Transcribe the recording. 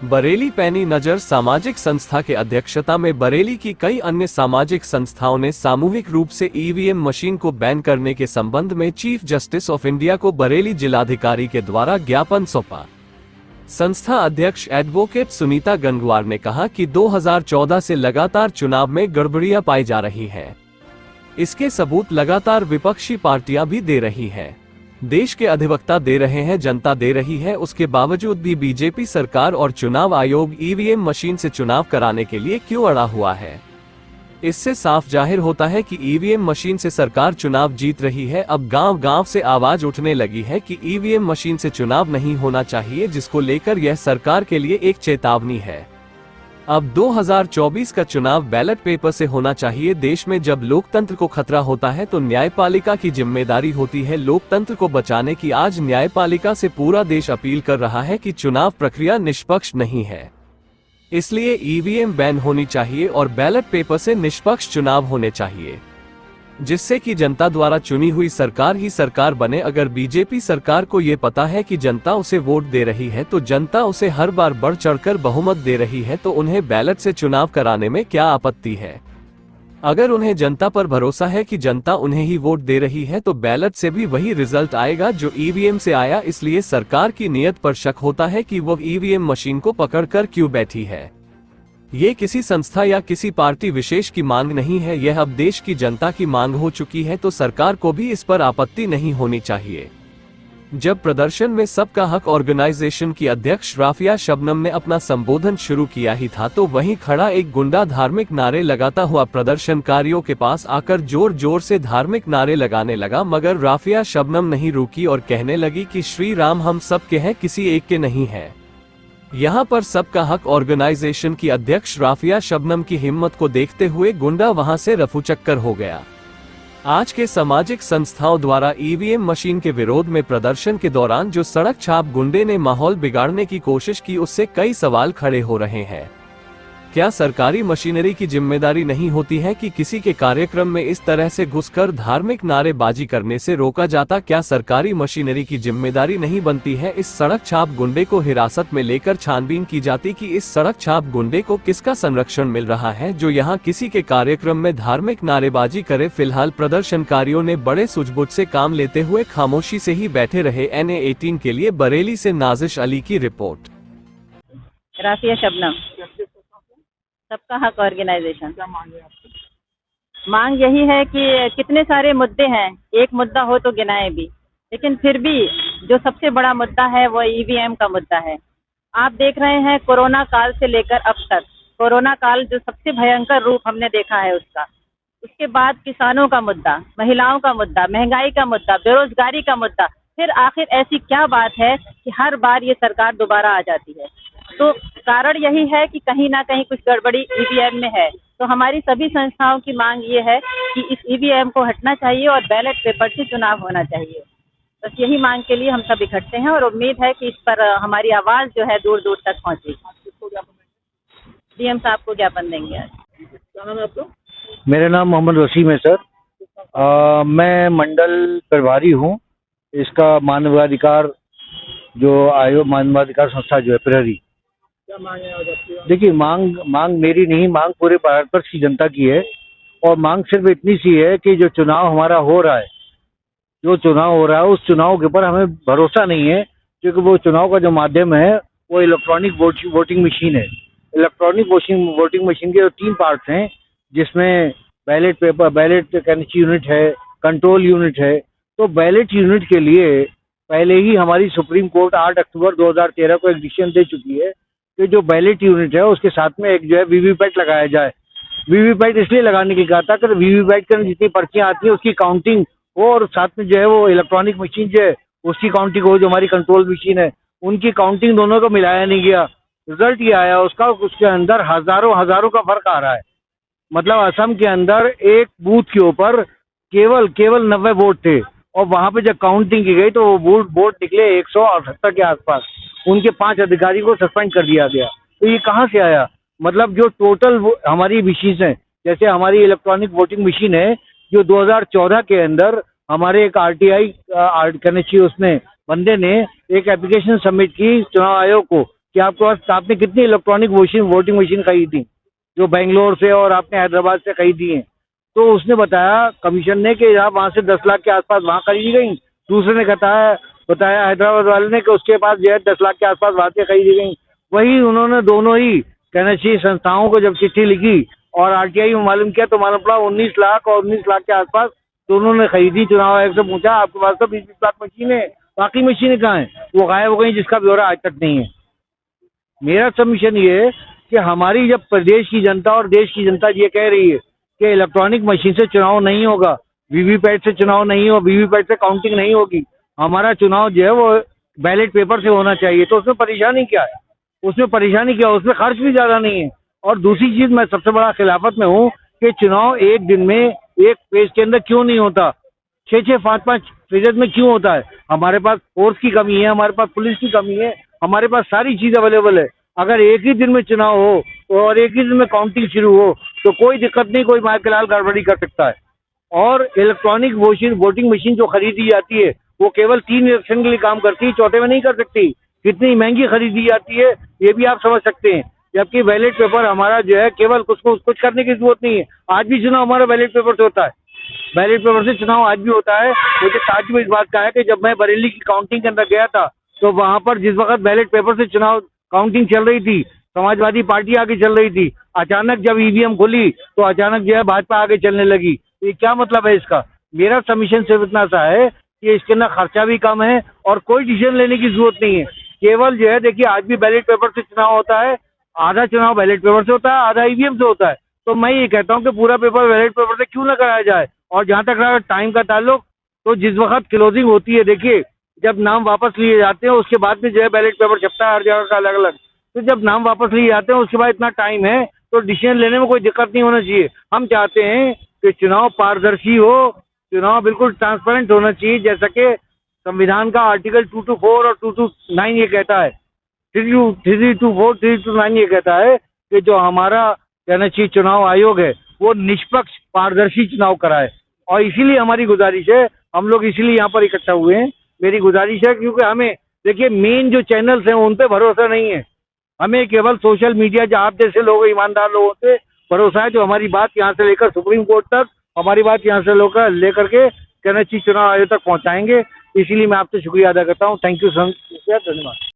बरेली पैनी नजर सामाजिक संस्था के अध्यक्षता में बरेली की कई अन्य सामाजिक संस्थाओं ने सामूहिक रूप से ईवीएम मशीन को बैन करने के संबंध में चीफ जस्टिस ऑफ इंडिया को बरेली जिलाधिकारी के द्वारा ज्ञापन सौंपा। संस्था अध्यक्ष एडवोकेट सुनीता गंगवार ने कहा कि 2014 से लगातार चुनाव में गड़बड़ियां पाई जा रही हैं। इसके सबूत लगातार विपक्षी पार्टियां भी दे रही हैं। देश के अधिवक्ता दे रहे हैं, जनता दे रही है, उसके बावजूद भी बीजेपी सरकार और चुनाव आयोग ईवीएम मशीन से चुनाव कराने के लिए क्यों अड़ा हुआ है। इससे साफ जाहिर होता है कि ईवीएम मशीन से सरकार चुनाव जीत रही है। अब गांव-गांव से आवाज उठने लगी है कि ईवीएम मशीन से चुनाव नहीं होना चाहिए, जिसको लेकर यह सरकार के लिए एक चेतावनी है। अब 2024 का चुनाव बैलेट पेपर से होना चाहिए। देश में जब लोकतंत्र को खतरा होता है तो न्यायपालिका की जिम्मेदारी होती है लोकतंत्र को बचाने की। आज न्यायपालिका से पूरा देश अपील कर रहा है कि चुनाव प्रक्रिया निष्पक्ष नहीं है, इसलिए ईवीएम बैन होनी चाहिए और बैलेट पेपर से निष्पक्ष चुनाव होने चाहिए, जिससे कि जनता द्वारा चुनी हुई सरकार ही सरकार बने। अगर बीजेपी सरकार को ये पता है कि जनता उसे वोट दे रही है, तो जनता उसे हर बार बढ़ चढ़कर बहुमत दे रही है, तो उन्हें बैलेट से चुनाव कराने में क्या आपत्ति है। अगर उन्हें जनता पर भरोसा है कि जनता उन्हें ही वोट दे रही है, तो बैलेट से भी वही रिजल्ट आएगा जो ईवीएम से आया। इसलिए सरकार की नीयत पर शक होता है कि वो ईवीएम मशीन को पकड़कर क्यों बैठी है। ये किसी संस्था या किसी पार्टी विशेष की मांग नहीं है, यह अब देश की जनता की मांग हो चुकी है, तो सरकार को भी इस पर आपत्ति नहीं होनी चाहिए। जब प्रदर्शन में सबका हक ऑर्गेनाइजेशन की अध्यक्ष राफिया शबनम ने अपना संबोधन शुरू किया ही था, तो वहीं खड़ा एक गुंडा धार्मिक नारे लगाता हुआ प्रदर्शनकारियों के पास आकर जोर जोर से धार्मिक नारे लगाने लगा, मगर राफिया शबनम नहीं रुकी और कहने लगी कि श्री राम हम सब के हैं, किसी एक के नहीं है। यहाँ पर सबका हक ऑर्गेनाइजेशन की अध्यक्ष राफिया शबनम की हिम्मत को देखते हुए गुंडा वहां से रफूचक्कर हो गया। आज के सामाजिक संस्थाओं द्वारा ईवीएम मशीन के विरोध में प्रदर्शन के दौरान जो सड़क छाप गुंडे ने माहौल बिगाड़ने की कोशिश की, उससे कई सवाल खड़े हो रहे हैं। क्या सरकारी मशीनरी की जिम्मेदारी नहीं होती है कि किसी के कार्यक्रम में इस तरह से घुसकर धार्मिक नारेबाजी करने से रोका जाता? क्या सरकारी मशीनरी की जिम्मेदारी नहीं बनती है इस सड़क छाप गुंडे को हिरासत में लेकर छानबीन की जाती कि इस सड़क छाप गुंडे को किसका संरक्षण मिल रहा है जो यहाँ किसी के कार्यक्रम में धार्मिक नारेबाजी करे? फिलहाल प्रदर्शनकारियों ने बड़े सूझबूझ से काम लेते हुए खामोशी से ही बैठे रहे। NA18 के लिए बरेली से नाजिश अली की रिपोर्ट। राफिया शबनम, सबका हक ऑर्गेनाइजेशन। क्या मांग है आपकी? मांग यही है कि कितने सारे मुद्दे हैं, एक मुद्दा हो तो गिनाए भी, लेकिन फिर भी जो सबसे बड़ा मुद्दा है वो ईवीएम का मुद्दा है। आप देख रहे हैं कोरोना काल से लेकर अब तक, कोरोना काल जो सबसे भयंकर रूप हमने देखा है उसका, उसके बाद किसानों का मुद्दा, महिलाओं का मुद्दा, महंगाई का मुद्दा, बेरोजगारी का मुद्दा, फिर आखिर ऐसी क्या बात है कि हर बार ये सरकार दोबारा आ जाती है? तो कारण यही है कि कहीं ना कहीं कुछ गड़बड़ी ईवीएम में है। तो हमारी सभी संस्थाओं की मांग ये है कि इस ईवीएम को हटना चाहिए और बैलेट पेपर से चुनाव होना चाहिए। बस यही मांग के लिए हम सब इकट्ठे हैं और उम्मीद है कि इस पर हमारी आवाज जो है दूर दूर तक पहुंचेगी। डीएम साहब को ज्ञापन देंगे आज। क्या नाम है आपका? मेरा नाम मोहम्मद वसीम है सर। मैं मंडल प्रभारी हूँ इसका मानवाधिकार जो आयोग मानवाधिकार संस्था जो है प्रहरी। क्या मांग है आज आपकी? देखिए मांग मेरी नहीं, मांग पूरे भारतवर्ष की जनता की है। और मांग सिर्फ इतनी सी है कि जो चुनाव हमारा हो रहा है, उस चुनाव के ऊपर हमें भरोसा नहीं है, क्योंकि वो चुनाव का जो माध्यम है वो इलेक्ट्रॉनिक वोटिंग मशीन है। इलेक्ट्रॉनिक वोटिंग मशीन के 3 पार्ट्स हैं, जिसमें बैलेट पेपर, बैलेट यूनिट है, कंट्रोल यूनिट है। तो बैलेट यूनिट के लिए पहले ही हमारी सुप्रीम कोर्ट 8 अक्टूबर 2013 को एक डिसीजन दे चुकी है कि जो बैलेट यूनिट है उसके साथ में एक जो है वीवीपैट लगाया जाए। वीवीपैट इसलिए लगाने की कहा था कि वीवीपैट के जितनी पर्चियां आती हैं उसकी काउंटिंग हो और साथ में जो है वो इलेक्ट्रॉनिक मशीन जो है उसकी काउंटिंग हो, जो हमारी कंट्रोल मशीन है उनकी काउंटिंग, दोनों को मिलाया नहीं गया। रिजल्ट ये आया उसके अंदर हजारों का फर्क आ रहा है। मतलब असम के अंदर एक बूथ के ऊपर केवल 90 वोट थे और वहां पे जब काउंटिंग की गई तो वो वोट निकले 178 के आसपास। उनके 5 अधिकारी को सस्पेंड कर दिया गया। तो ये कहाँ से आया? मतलब जो टोटल हमारी मशीन है, जैसे हमारी इलेक्ट्रॉनिक वोटिंग मशीन है जो 2014 के अंदर हमारे एक RTI उसने बंदे ने एक एप्लीकेशन सबमिट की चुनाव आयोग को कि आपके पास आपने कितनी इलेक्ट्रॉनिक वोटिंग मशीन खरीदी, जो बेंगलोर से और आपने हैदराबाद से खरीदी है। तो उसने बताया कमीशन ने कि आप वहाँ से 10 लाख के आसपास वहाँ खरीदी गई। दूसरे ने बताया हैदराबाद वाले ने कि उसके पास जो है 10 लाख के आसपास वहाँ से खरीदी गई। वही उन्होंने दोनों ही कहना चाहिए संस्थाओं को जब चिट्ठी लिखी और आरटीआई में मालूम किया तो मालूम पड़ा 19 लाख और 19 लाख के आसपास दोनों ने खरीदी। चुनाव आयोग से पूछा आपके पास तो 20-20 लाख मशीनें, बाकी मशीनें कहाँ हैं? वो गायब हो गई, जिसका ब्यौरा आज तक नहीं है। मेरा सबमिशन ये है कि हमारी जब प्रदेश की जनता और देश की जनता ये कह रही है कि इलेक्ट्रॉनिक मशीन से चुनाव नहीं होगा, वीवीपैट से चुनाव नहीं हो, वीवीपैट से काउंटिंग नहीं होगी, हमारा चुनाव जो है वो बैलेट पेपर से होना चाहिए, तो उसमें परेशानी क्या है? उसमें परेशानी क्या है? उसमें खर्च भी ज्यादा नहीं है। और दूसरी चीज, मैं सबसे बड़ा खिलाफत में हूँ कि चुनाव एक दिन में एक पेज के अंदर क्यों नहीं होता, 6-6, 5-5 पेजेस में क्यों होता है? हमारे पास फोर्स की कमी है, हमारे पास पुलिस की कमी है, हमारे पास सारी चीज अवेलेबल है। अगर एक ही दिन में चुनाव हो और एक ही दिन में काउंटिंग शुरू हो तो कोई दिक्कत नहीं, कोई मायकलाल गड़बड़ी कर सकता है। और इलेक्ट्रॉनिक वोटिंग मशीन जो खरीदी जाती है वो केवल 3 इलेक्शन के लिए काम करती है, चौथे में नहीं कर सकती। कितनी महंगी खरीदी जाती है ये भी आप समझ सकते हैं। जबकि बैलेट पेपर हमारा जो है केवल कुछ करने की जरूरत नहीं है। आज भी चुनाव हमारा बैलेट पेपर से होता है, बैलेट पेपर से चुनाव आज भी होता है। मुझे ताज्जुब इस बात का है कि जब मैं बरेली की काउंटिंग के अंदर गया था तो वहां पर जिस वक्त बैलेट पेपर से चुनाव काउंटिंग चल रही थी, समाजवादी पार्टी आगे चल रही थी, अचानक जब ईवीएम खुली तो अचानक जो है भाजपा आगे चलने लगी। ये क्या मतलब है इसका? मेरा सबमिशन सिर्फ इतना सा है कि इसके अंदर खर्चा भी कम है और कोई डिसीजन लेने की जरूरत नहीं है। केवल जो है देखिए, आज भी बैलेट पेपर से चुनाव होता है, आधा चुनाव बैलेट पेपर से होता है, आधा ईवीएम से होता है। तो मैं ये कहता हूँ कि पूरा पेपर बैलेट पेपर से क्यों ना कराया जाए। और जहाँ तक रहा टाइम का ताल्लुक, तो जिस वक्त क्लोजिंग होती है, देखिए जब नाम वापस लिए जाते हैं उसके बाद में जो है बैलेट पेपर छपता है हर जगह का अलग अलग। तो जब नाम वापस लिए जाते हैं उसके बाद इतना टाइम है तो डिसीजन लेने में कोई दिक्कत नहीं होना चाहिए। हम चाहते हैं कि चुनाव पारदर्शी हो, चुनाव बिल्कुल ट्रांसपेरेंट होना चाहिए, जैसा कि संविधान का आर्टिकल 224 और 229 ये कहता है, 324, 329 ये कहता है कि जो हमारा कहना चाहिए चुनाव आयोग है वो निष्पक्ष पारदर्शी चुनाव कराए। और इसीलिए हमारी गुजारिश है, हम लोग इसीलिए यहाँ पर इकट्ठा हुए हैं। मेरी गुजारिश है क्योंकि हमें देखिए मेन जो चैनल्स हैं उन पे भरोसा नहीं है, हमें केवल सोशल मीडिया जो आप जैसे लोग ईमानदार लोगों से भरोसा है, जो हमारी बात यहाँ से लेकर सुप्रीम कोर्ट तक, हमारी बात यहाँ से लेकर के कहना चाहिए चुनाव आयोग तक पहुँचाएंगे। इसीलिए मैं आपसे शुक्रिया अदा करता हूँ। थैंक यू सर, धन्यवाद।